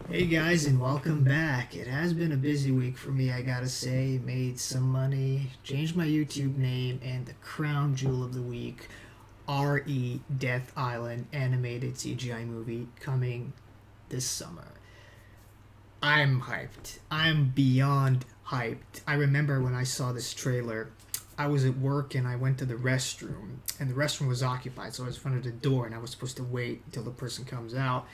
Hey guys, and welcome back. It has been a busy week for me, I gotta say. Made some money, changed my YouTube name, and the crown jewel of the week, RE Death Island animated CGI movie coming this summer. I'm hyped. I'm beyond hyped. I remember when I saw this trailer, I was at work and I went to the restroom, and the restroom was occupied, so I was in front of the door and I was supposed to wait until the person comes out.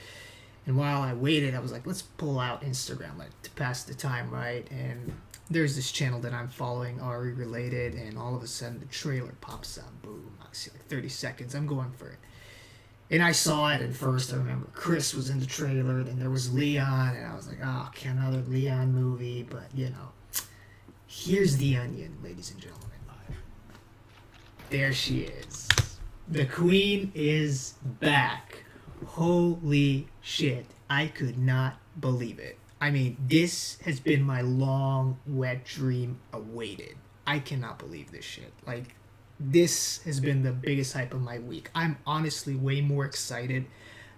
And while I waited, I was like, let's pull out Instagram like to pass the time, right? And there's this channel that I'm following, Ari related, and all of a sudden the trailer pops up. Boom! I see like 30 seconds. I'm going for it. And I saw it, and first I remember Chris was in the trailer, then there was Leon, and I was like, oh, okay, another Leon movie. But here's the onion, ladies and gentlemen. There she is. The queen is back. Holy shit. I could not believe it. I mean, this has been my long, wet dream awaited. I cannot believe this shit. Like, this has been the biggest hype of my week. I'm honestly way more excited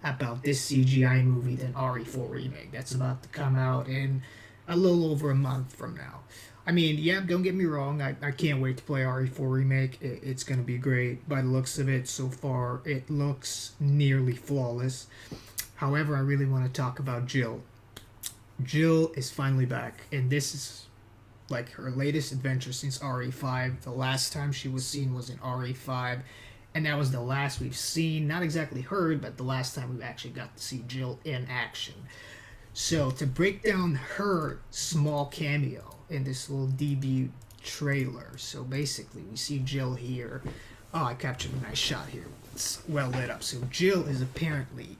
about this CGI movie than RE4 Remake. That's about to come out in a little over a month from now. I mean, yeah, don't get me wrong. I can't wait to play RE4 Remake. It's going to be great. By the looks of it so far, it looks nearly flawless. However, I really want to talk about Jill. Jill is finally back, and this is like her latest adventure since RE5. The last time she was seen was in RE5, and that was the last we've seen, not exactly heard, but the last time we actually got to see Jill in action. So, to break down her small cameo in this little debut trailer, so basically, we see Jill here. Oh, I captured a nice shot here. It's well lit up. So, Jill is apparently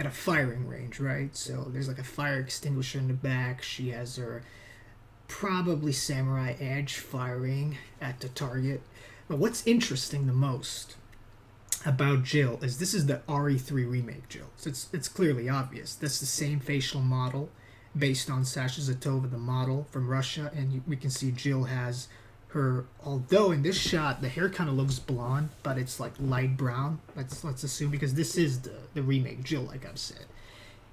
at a firing range, right? So, there's like a fire extinguisher in the back. She has her probably samurai edge firing at the target. But what's interesting the most about Jill is this is the RE3 remake Jill. So it's clearly obvious. That's the same facial model based on Sasha Zatova, the model from Russia, and we can see Jill has her. Although in this shot the hair kind of looks blonde, but it's like light brown. Let's assume because this is the remake Jill, like I've said,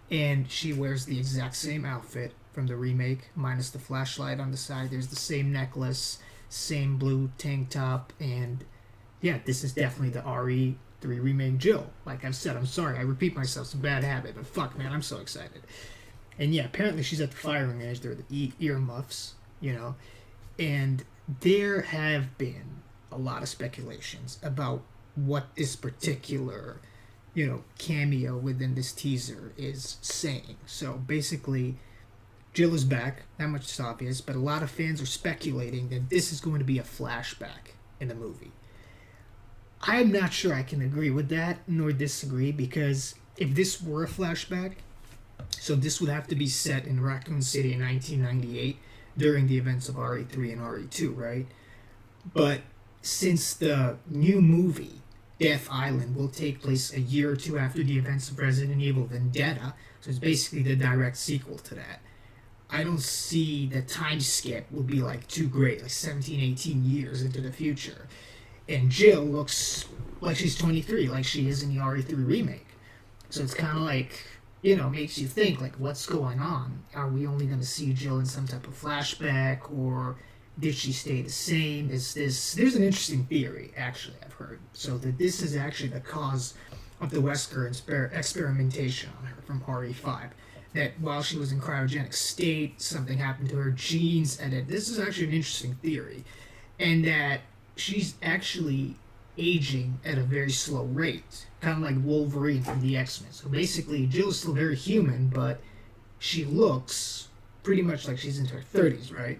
and she wears the exact same outfit from the remake minus the flashlight on the side. There's the same necklace, same blue tank top, and yeah, this is definitely the RE3 remake Jill. Like I've said, I'm sorry, I repeat myself, it's a bad habit, but fuck, man, I'm so excited. And yeah, apparently she's at the firing edge. They're the earmuffs. And there have been a lot of speculations about what this particular, cameo within this teaser is saying. So basically, Jill is back. That much is obvious, but a lot of fans are speculating that this is going to be a flashback in the movie. I'm not sure I can agree with that nor disagree because if this were a flashback, so this would have to be set in Raccoon City in 1998 during the events of RE3 and RE2, right? But since the new movie, Death Island, will take place a year or two after the events of Resident Evil Vendetta, so it's basically the direct sequel to that, I don't see the time skip will be like too great, like 17, 18 years into the future. And Jill looks like she's 23, like she is in the RE3 remake. So it's kind of like, makes you think, like, what's going on? Are we only going to see Jill in some type of flashback, or did she stay the same? Is this... There's an interesting theory, actually, I've heard. So that this is actually the cause of the Wesker experimentation on her from RE5. That while she was in cryogenic state, something happened to her genes, and that this is actually an interesting theory. And that she's actually aging at a very slow rate, kind of like Wolverine from the X-Men. So basically, Jill's still very human, but she looks pretty much like she's into her 30s, right?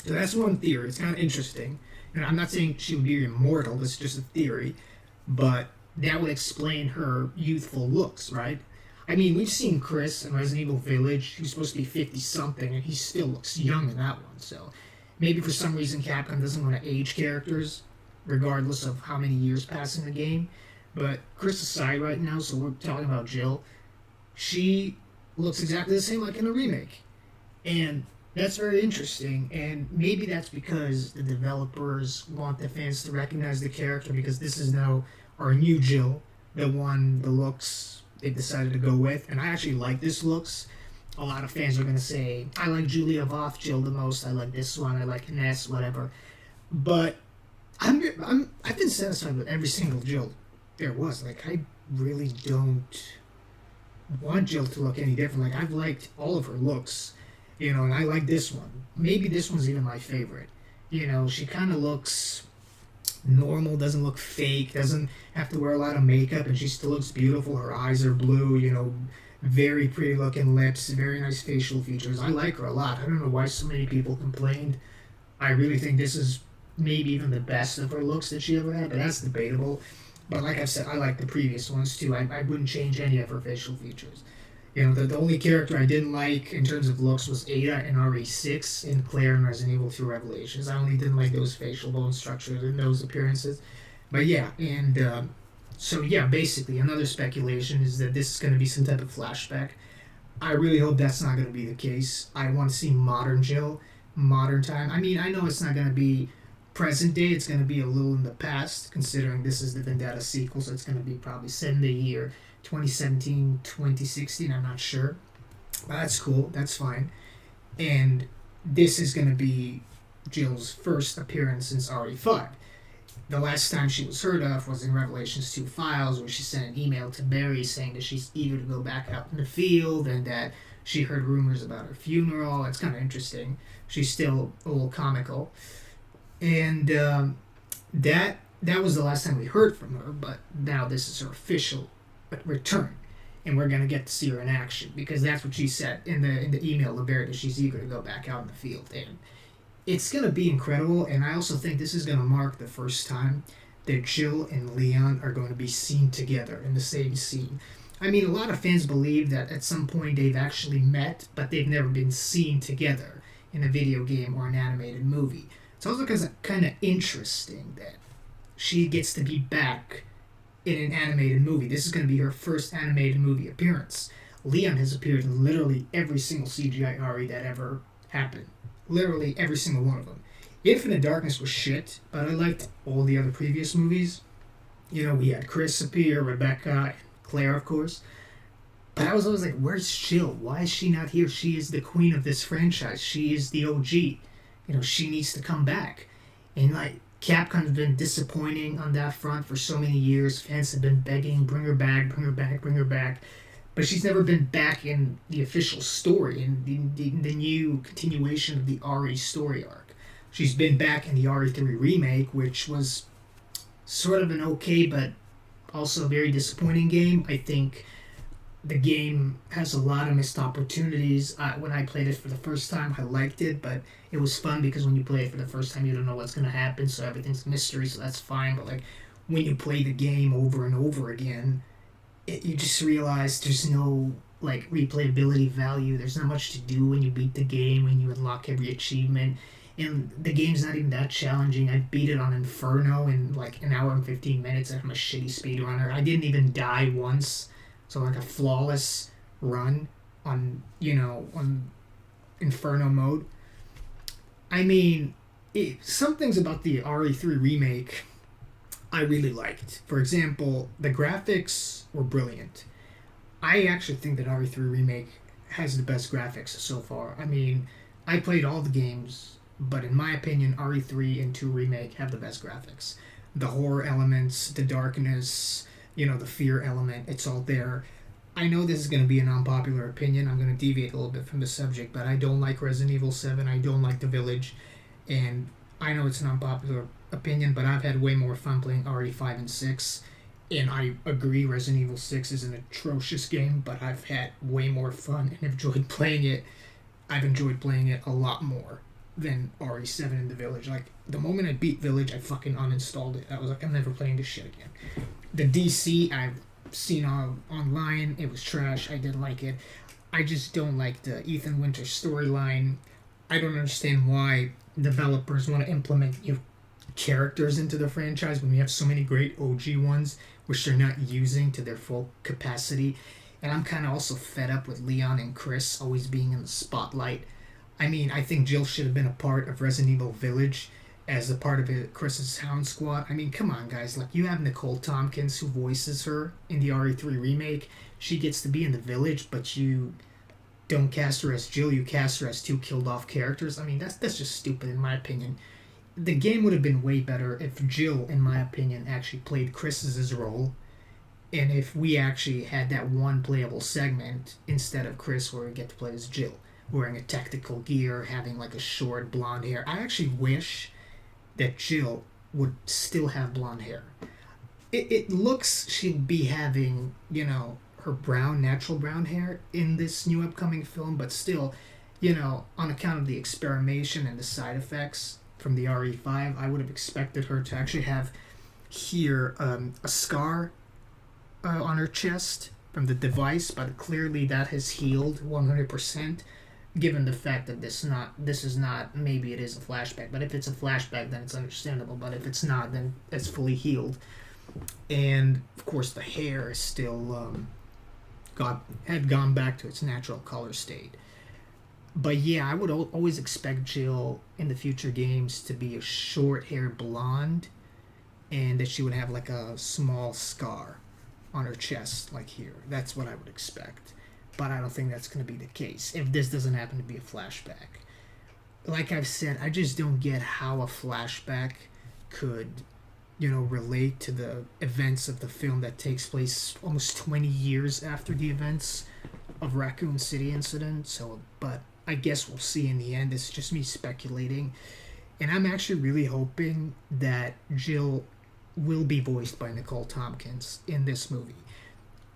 So that's one theory. It's kind of interesting. And I'm not saying she would be immortal, that's just a theory, but that would explain her youthful looks, right? I mean, we've seen Chris in Resident Evil Village. He's supposed to be 50-something, and he still looks young in that one, so maybe for some reason Capcom doesn't want to age characters, regardless of how many years pass in the game. But Chris aside right now, so we're talking about Jill. She looks exactly the same like in the remake. And that's very interesting, and maybe that's because the developers want the fans to recognize the character because this is now our new Jill, the one that looks they've decided to go with, and I actually like this looks. A lot of fans are gonna say I like Julia Voth Jill the most. I like this one. I like Ness, whatever. But I've been satisfied with every single Jill there was. Like I really don't want Jill to look any different. Like I've liked all of her looks, and I like this one. Maybe this one's even my favorite. She kind of looks normal, doesn't look fake, doesn't have to wear a lot of makeup, and she still looks beautiful. Her eyes are blue, very pretty looking lips, very nice facial features. I like her a lot. I don't know why so many people complained. I really think this is maybe even the best of her looks that she ever had, but that's debatable. But like I've said, I like the previous ones too. I wouldn't change any of her facial features. The only character I didn't like in terms of looks was Ada in RE6 and Claire in Resident Evil 2 Revelations. I only didn't like those facial bone structures and those appearances. But yeah, and so yeah, basically another speculation is that this is going to be some type of flashback. I really hope that's not going to be the case. I want to see modern Jill, modern time. I mean, I know it's not going to be present day. It's going to be a little in the past, considering this is the Vendetta sequel, so it's going to be probably set in the year 2017, 2016, I'm not sure. But that's cool, that's fine. And this is going to be Jill's first appearance since RE5. The last time she was heard of was in Revelations 2 Files, where she sent an email to Barry saying that she's eager to go back out in the field and that she heard rumors about her funeral. It's kind of interesting. She's still a little comical. And that was the last time we heard from her, but now this is her official return, and we're gonna get to see her in action because that's what she said in the email to Barry, that she's eager to go back out in the field, and it's gonna be incredible. And I also think this is gonna mark the first time that Jill and Leon are going to be seen together in the same scene. I mean, a lot of fans believe that at some point they've actually met, but they've never been seen together in a video game or an animated movie. It's also kind of interesting that she gets to be back in an animated movie. This is going to be her first animated movie appearance. Leon has appeared in literally every single CGI RE that ever happened. Literally every single one of them. Infinite Darkness was shit, but I liked all the other previous movies. We had Chris appear, Rebecca, Claire, of course. But I was always like, where's Jill? Why is she not here? She is the queen of this franchise. She is the OG. She needs to come back. And Capcom's been disappointing on that front for so many years. Fans have been begging, bring her back, bring her back, bring her back. But she's never been back in the official story, in the new continuation of the RE story arc. She's been back in the RE3 remake, which was sort of an okay but also a very disappointing game. I think the game has a lot of missed opportunities. When I played it for the first time, I liked it, but it was fun because when you play it for the first time, you don't know what's going to happen, so everything's a mystery, so that's fine. But when you play the game over and over again, you just realize there's no replayability value. There's not much to do when you beat the game, when you unlock every achievement. And the game's not even that challenging. I beat it on Inferno in an hour and 15 minutes. I'm a shitty speedrunner. I didn't even die once. So a flawless run on Inferno mode. I mean, some things about the RE3 remake I really liked. For example, the graphics were brilliant. I actually think that RE3 remake has the best graphics so far. I mean, I played all the games, but in my opinion, RE3 and 2 remake have the best graphics. The horror elements, the darkness, the fear element, it's all there. I know this is going to be an unpopular opinion. I'm going to deviate a little bit from the subject, but I don't like Resident Evil 7. I don't like The Village. And I know it's an unpopular opinion, but I've had way more fun playing RE5 and 6. And I agree Resident Evil 6 is an atrocious game, but I've had way more fun and enjoyed playing it. I've enjoyed playing it a lot more than RE7 and The Village. The moment I beat Village, I fucking uninstalled it. I was like, I'm never playing this shit again. The DC, I've seen online. It was trash. I didn't like it. I just don't like the Ethan Winters storyline. I don't understand why developers want to implement new characters into the franchise when we have so many great OG ones which they're not using to their full capacity. And I'm kind of also fed up with Leon and Chris always being in the spotlight. I mean, I think Jill should have been a part of Resident Evil Village, as a part of Chris's Hound Squad. I mean, come on, guys. Like, you have Nicole Tompkins, who voices her in the RE3 remake. She gets to be in the village, but you don't cast her as Jill. You cast her as two killed off characters. I mean, that's just stupid, in my opinion. The game would have been way better if Jill, in my opinion, actually played Chris's role, and if we actually had that one playable segment instead of Chris, where we get to play as Jill, wearing a tactical gear, having like a short blonde hair. I actually wish that Jill would still have blonde hair. It looks she'll be having, her natural brown hair in this new upcoming film, but still, on account of the experimentation and the side effects from the RE5, I would have expected her to actually have here a scar on her chest from the device, but clearly that has healed 100%. Given the fact that this is not, maybe it is a flashback, but if it's a flashback, then it's understandable. But if it's not, then it's fully healed. And of course, the hair is still had gone back to its natural color state. But yeah, I would always expect Jill in the future games to be a short-haired blonde, and that she would have like a small scar on her chest, like here. That's what I would expect. But I don't think that's going to be the case if this doesn't happen to be a flashback. Like I've said, I just don't get how a flashback could, relate to the events of the film that takes place almost 20 years after the events of Raccoon City incident. So, but I guess we'll see in the end. It's just me speculating. And I'm actually really hoping that Jill will be voiced by Nicole Tompkins in this movie.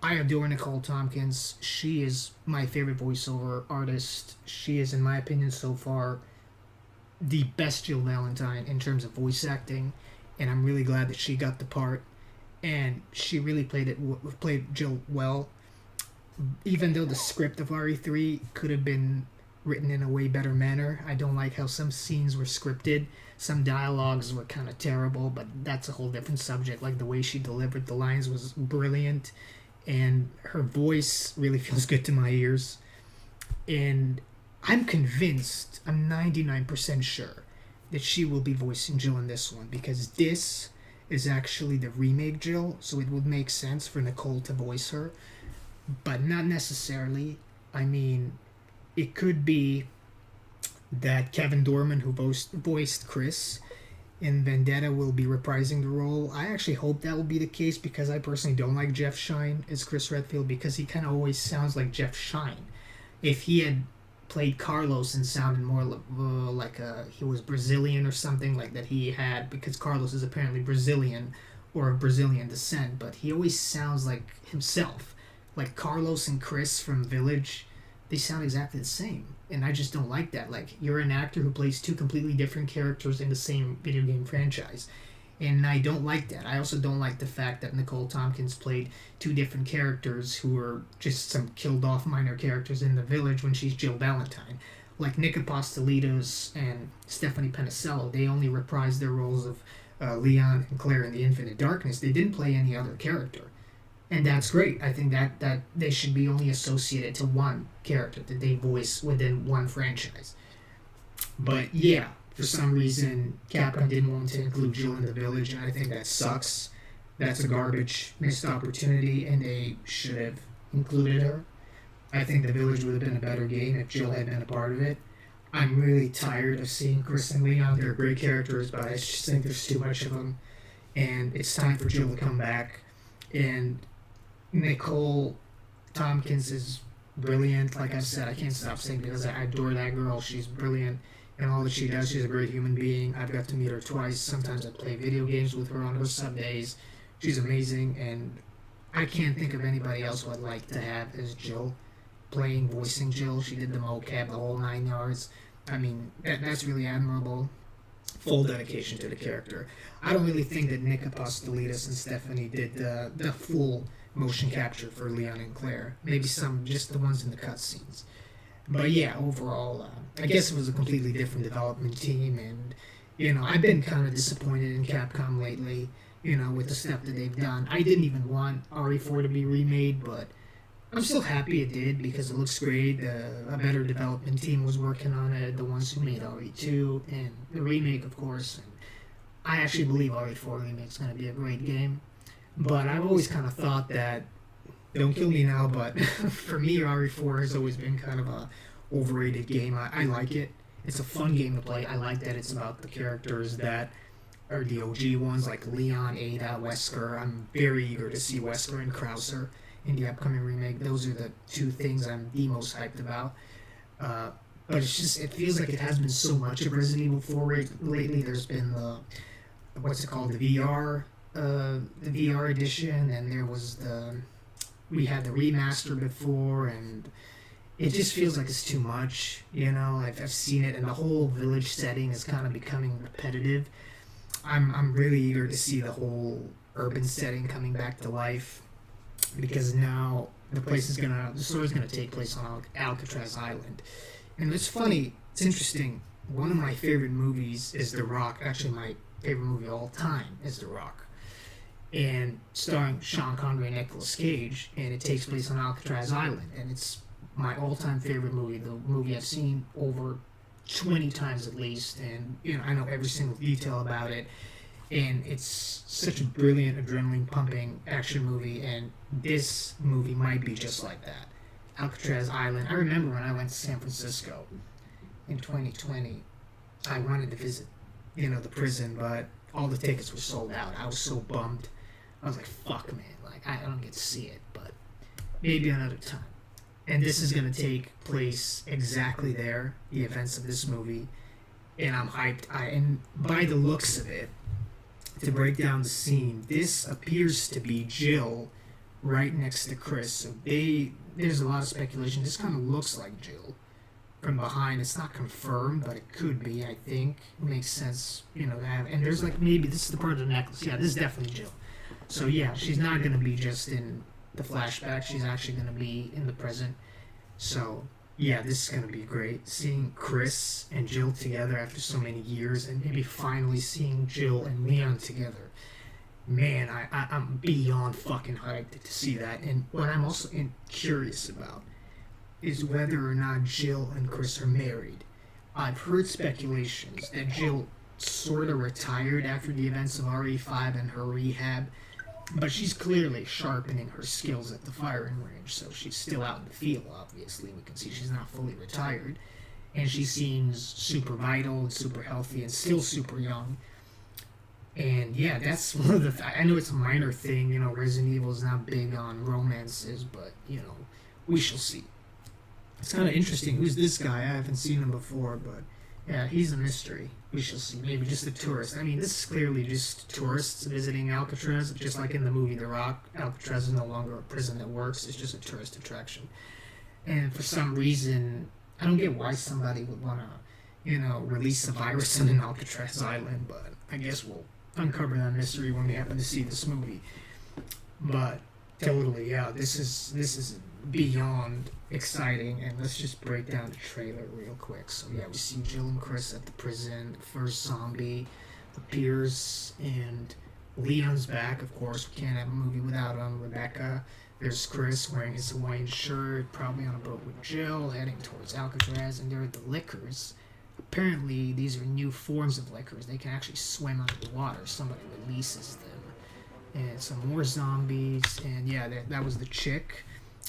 I adore Nicole Tompkins. She is my favorite voiceover artist. She is, in my opinion, so far, the best Jill Valentine in terms of voice acting, and I'm really glad that she got the part. And she really played Jill well, even though the script of RE3 could have been written in a way better manner. I don't like how some scenes were scripted. Some dialogues were kind of terrible, but that's a whole different subject. Like, the way she delivered the lines was brilliant, and her voice really feels good to my ears. And I'm convinced, I'm 99% sure, that she will be voicing Jill in this one, because this is actually the remake Jill, so it would make sense for Nicole to voice her, but not necessarily. I mean, it could be that Kevin Dorman, who voiced Chris in Vendetta, will be reprising the role. I actually hope that will be the case, because I personally don't like Jeff Shine as Chris Redfield, because he kind of always sounds like Jeff Shine. If he had played Carlos and sounded more like he was Brazilian or something like that, he had, because Carlos is apparently Brazilian or of Brazilian descent, but he always sounds like himself. Like Carlos and Chris from Village, they sound exactly the same, and I just don't like that. Like, you're an actor who plays two completely different characters in the same video game franchise, and I don't like that. I also don't like the fact that Nicole Tompkins played two different characters who were just some killed off minor characters in The Village when she's Jill Valentine. Like Nick Apostolitos and Stephanie Penicello, they only reprised their roles of Leon and Claire in The Infinite Darkness. They didn't play any other character. And that's great. I think that they should be only associated to one character that they voice within one franchise. But yeah, for some reason, Capcom didn't want to include Jill in The Village, and I think that sucks. That's a garbage missed opportunity, and they should have included her. I think The Village would have been a better game if Jill had been a part of it. I'm really tired of seeing Chris and Leon. They're great characters, but I just think there's too much of them. And it's time for Jill to come back. And Nicole Tompkins is brilliant. Like I said, I can't stop saying, because I adore that girl. She's brilliant in all that she does. She's a great human being. I've got to meet her twice. Sometimes I play video games with her on her sub days. She's amazing, and I can't think of anybody else who I'd like to have as Jill, voicing Jill. She did the mocap, the whole 9 yards. I mean, that's really admirable. Full dedication to the character. I don't really think that Nick Apostolitos and Stephanie did the full motion capture for Leon and Claire. Maybe just the ones in the cutscenes. But yeah, overall, I guess it was a completely different development team, and I've been kind of disappointed in Capcom lately, with the stuff that they've done. I didn't even want RE4 to be remade, but I'm still happy it did because it looks great. A better development team was working on it, the ones who made RE2 and the remake, of course. And I actually believe RE4 remake is going to be a great game. But I've always kind of thought that, don't kill me now, but for me, RE4 has always been kind of a overrated game. I like it. It's a fun game to play. I like that it's about the characters that are the OG ones, like Leon, Ada, Wesker. I'm very eager to see Wesker and Krauser in the upcoming remake. Those are the two things I'm the most hyped about. But it's just, it feels like it has been so much of Resident Evil 4 lately. There's been the, what's it called, the VR edition, and there was we had the remaster before, and it just feels like it's too much, you know. I've seen it, and the whole village setting is kind of becoming repetitive. I'm really eager to see the whole urban setting coming back to life, because now the story's gonna take place on Alcatraz Island. And it's funny, it's interesting, one of my favorite movies is The Rock. Actually, my favorite movie of all time is The Rock, and starring Sean Connery and Nicolas Cage, and it takes place on Alcatraz Island, and it's my all-time favorite movie, the movie I've seen over 20 times at least, and you know, I know every single detail about it, and it's such a brilliant, adrenaline-pumping action movie, and this movie might be just like that. Alcatraz Island. I remember when I went to San Francisco in 2020, I wanted to visit, you know, the prison, but all the tickets were sold out. I was so bummed. I was like, fuck, man, like, I don't get to see it, but maybe another time. And this is going to take place exactly there, the events of this movie, and I'm hyped. And by the looks of it, to break down the scene, this appears to be Jill right next to Chris. So there's a lot of speculation. This kind of looks like Jill from behind. It's not confirmed, but it could be, I think. It makes sense, you know, to have. And there's like, maybe this is the part of the necklace. Yeah, this is definitely Jill. So yeah, she's not going to be just in the flashback. She's actually going to be in the present. So yeah, this is going to be great. Seeing Chris and Jill together after so many years, and maybe finally seeing Jill and Leon together. Man, I'm beyond fucking hyped to see that. And what I'm also curious about is whether or not Jill and Chris are married. I've heard speculations that Jill sort of retired after the events of RE5 and her rehab, but she's clearly sharpening her skills at the firing range, so she's still out in the field, obviously. We can see she's not fully retired, and she seems super vital and super healthy and still super young. And yeah, that's one of the I know it's a minor thing, you know, Resident Evil is not big on romances, but, you know, we shall see. It's kind of interesting. Who's this guy? I haven't seen him before, but yeah, he's a mystery. We shall see. Maybe just a tourist. I mean, this is clearly just tourists visiting Alcatraz, just like in the movie The Rock. Alcatraz is no longer a prison that works. It's just a tourist attraction. And for some reason, I don't get why somebody would want to, you know, release a virus on an Alcatraz island, but I guess we'll uncover that mystery when we happen to see this movie. But totally, yeah, this is beyond exciting, and let's just break down the trailer real quick. So yeah, we see Jill and Chris at the prison. The first zombie appears, and Leon's back, of course. We can't have a movie without him. Rebecca. There's Chris wearing his Hawaiian shirt, probably on a boat with Jill, heading towards Alcatraz, and there are the liquors. Apparently, these are new forms of liquors. They can actually swim under the water. Somebody releases them. And some more zombies, and yeah, that was the chick.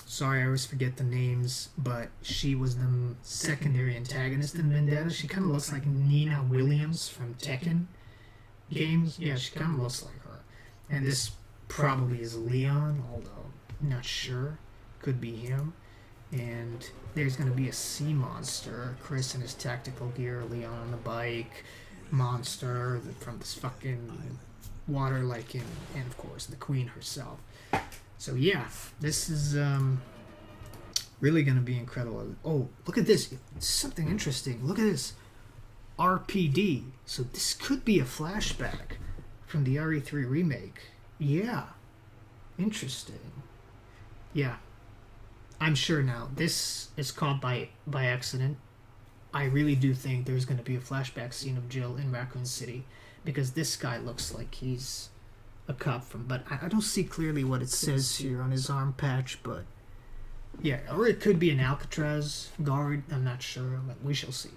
Sorry, I always forget the names, but she was the secondary antagonist in Vendetta. She kind of looks like Nina Williams from Tekken games. Yeah, she kind of looks like her. And this probably is Leon, although I'm not sure. Could be him. And there's going to be a sea monster. Chris in his tactical gear, Leon on the bike, monster from this fucking water, like and of course the queen herself. So yeah, this is really going to be incredible. Oh, look at this. Something interesting. Look at this. RPD. So this could be a flashback from the RE3 remake. Yeah. Interesting. Yeah. I'm sure now. This is caught by accident. I really do think there's going to be a flashback scene of Jill in Raccoon City, because this guy looks like he's a cop from, but I don't see clearly what it says here on his arm patch, but Yeah, or it could be an Alcatraz guard. I'm not sure, but we shall see.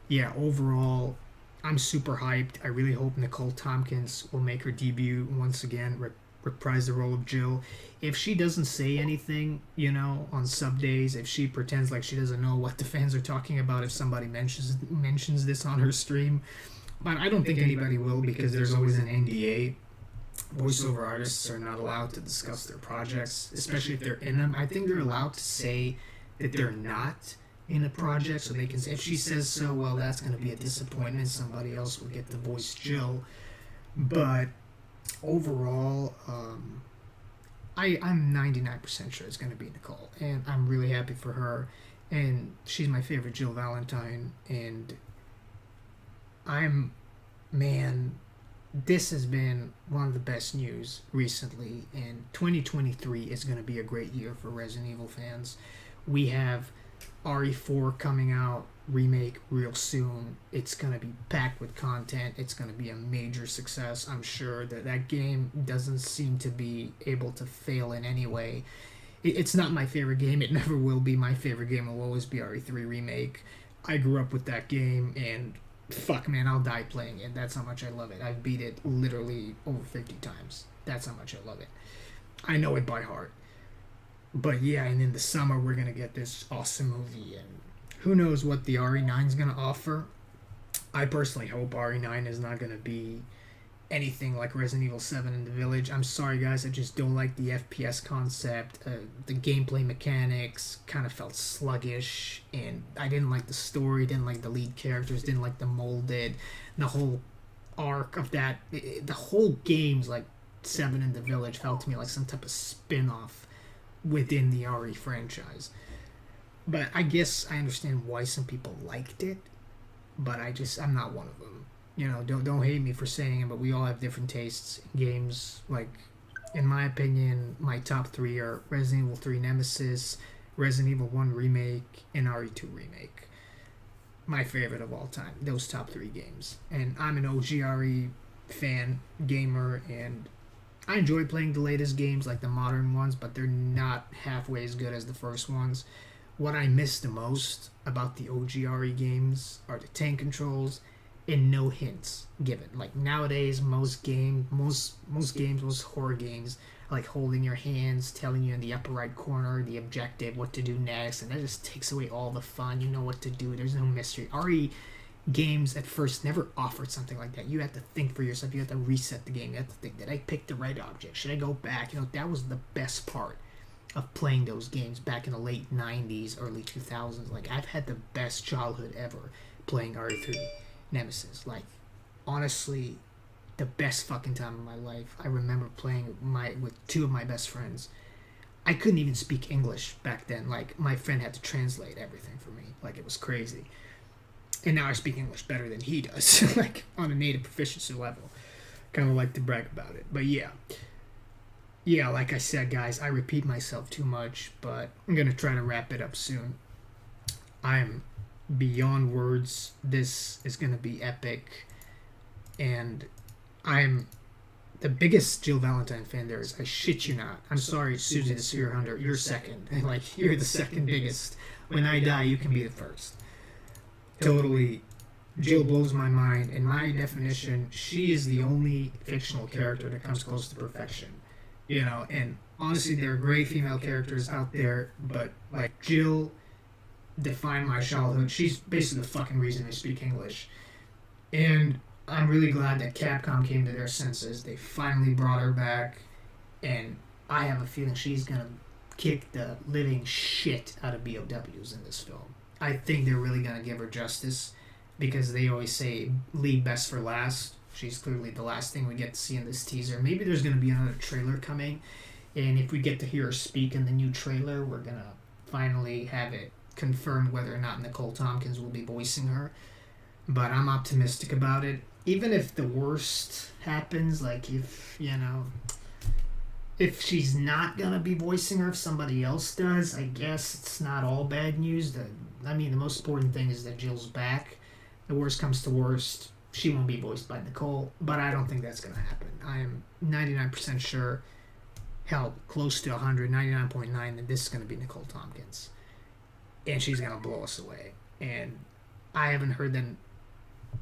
Yeah, overall, I'm super hyped. I really hope Nicole Tompkins will make her debut once again, reprise the role of Jill. If she doesn't say anything, on sub days, if she pretends like she doesn't know what the fans are talking about, if somebody mentions this on her stream, but I don't think anybody will because there's always an NDA. Voiceover artists are not allowed to discuss their projects, especially if they're in them. I think they're allowed to say that they're not in a project, so they can say, if she says so, well, that's going to be a disappointment. Somebody else will get to voice Jill. But overall, I'm 99% sure it's going to be Nicole, and I'm really happy for her. And she's my favorite Jill Valentine, and I'm, man, this has been one of the best news recently, and 2023 is going to be a great year for Resident Evil fans. We have RE4 coming out, remake, real soon. It's going to be packed with content. It's going to be a major success. I'm sure that game doesn't seem to be able to fail in any way. It's not my favorite game. It never will be my favorite game. It will always be RE3 remake. I grew up with that game, and fuck, man, I'll die playing it. That's how much I love it. I've beat it literally over 50 times. That's how much I love it. I know it by heart. But yeah, and in the summer, we're going to get this awesome movie. And who knows what the RE9 is going to offer. I personally hope RE9 is not going to be anything like Resident Evil 7 in the Village. I'm sorry, guys. I just don't like the FPS concept. The gameplay mechanics kind of felt sluggish, and I didn't like the story, didn't like the lead characters, didn't like the molded, the whole arc of that. The whole game's like 7 in the Village felt to me like some type of spin-off within the RE franchise. But I guess I understand why some people liked it, but I'm not one of them. Don't hate me for saying it, but we all have different tastes in games. Like, in my opinion, my top 3 are Resident Evil 3 Nemesis, Resident Evil 1 Remake, and RE2 Remake. My favorite of all time, those top 3 games. And I'm an OGRE fan, gamer, and I enjoy playing the latest games, like the modern ones, but they're not halfway as good as the first ones. What I miss the most about the OGRE games are the tank controls and no hints given. Like nowadays, most horror games, are like holding your hands, telling you in the upper right corner the objective, what to do next, and that just takes away all the fun. You know what to do. There's no mystery. RE games at first never offered something like that. You have to think for yourself. You have to reset the game. You have to think, did I pick the right object? Should I go back? That was the best part of playing those games back in the late 90s, early 2000s. Like, I've had the best childhood ever playing RE3 Nemesis. Like, honestly, the best fucking time of my life. I remember playing with 2 of my best friends. I couldn't even speak English back then. Like, my friend had to translate everything for me. Like, it was crazy. And now I speak English better than he does, like, on a native proficiency level. Kind of like to brag about it. But yeah. Yeah, like I said, guys, I repeat myself too much, but I'm going to try to wrap it up soon. I'm beyond words. This is going to be epic. And I'm the biggest Jill Valentine fan there is. I shit you not. I'm sorry, Susie the Sphere Hunter. You're second. Like, you're the second biggest. When I die, you can be the first. Totally. Jill blows my mind. In my definition, she is the only fictional character that comes close to perfection. And honestly, there are great female characters out there, but, like, Jill defined my childhood. She's basically the fucking reason I speak English. And I'm really glad that Capcom came to their senses. They finally brought her back, and I have a feeling she's gonna kick the living shit out of BOWs in this film. I think they're really gonna give her justice, because they always say leave best for last. She's clearly the last thing we get to see in this teaser. Maybe there's going to be another trailer coming, and if we get to hear her speak in the new trailer, we're going to finally have it confirmed whether or not Nicole Tompkins will be voicing her. But I'm optimistic about it. Even if the worst happens, like if she's not going to be voicing her, if somebody else does, I guess it's not all bad news. The most important thing is that Jill's back. The worst comes to worst, she won't be voiced by Nicole, but I don't think that's going to happen. I am 99% sure hell, close to 100, 99.9, that this is going to be Nicole Tompkins. And she's going to blow us away. And I haven't heard them.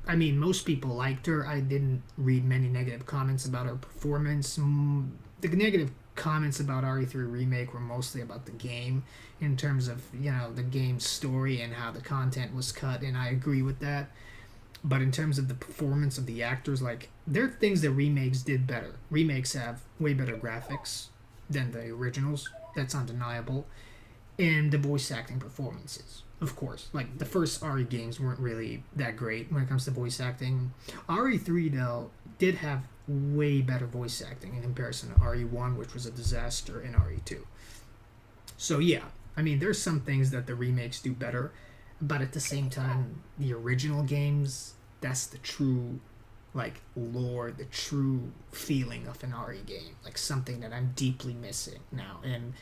I mean, most people liked her. I didn't read many negative comments about her performance. The negative comments about RE3 Remake were mostly about the game, in terms of, the game's story and how the content was cut, and I agree with that. But in terms of the performance of the actors, like, there are things that remakes did better. Remakes have way better graphics than the originals. That's undeniable. And the voice acting performances, of course. Like, the first RE games weren't really that great when it comes to voice acting. RE3, though, did have way better voice acting in comparison to RE1, which was a disaster, and RE2. So, yeah, I mean, there's some things that the remakes do better. But at the same time, the original games, that's the true, like, lore, the true feeling of an RE game. Like, something that I'm deeply missing now. And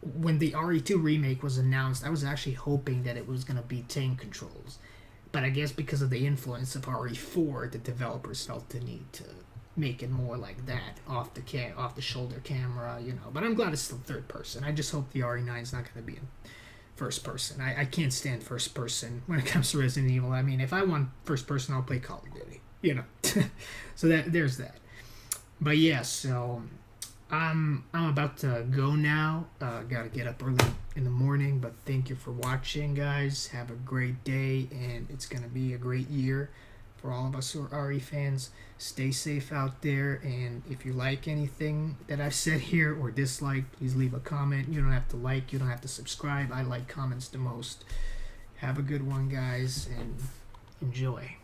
when the RE2 remake was announced, I was actually hoping that it was going to be tank controls. But I guess because of the influence of RE4, the developers felt the need to make it more like that, off the shoulder camera, But I'm glad it's still third person. I just hope the RE9 is not going to be in first person. I can't stand first person when it comes to Resident Evil. I mean, if I want first person, I'll play Call of Duty, So there's that. But yeah, so I'm about to go now. Gotta get up early in the morning, but thank you for watching, guys. Have a great day, and it's gonna be a great year for all of us who are RE fans. Stay safe out there, and if you like anything that I've said here or dislike, please leave a comment. You don't have to like, you don't have to subscribe. I like comments the most. Have a good one, guys, and enjoy.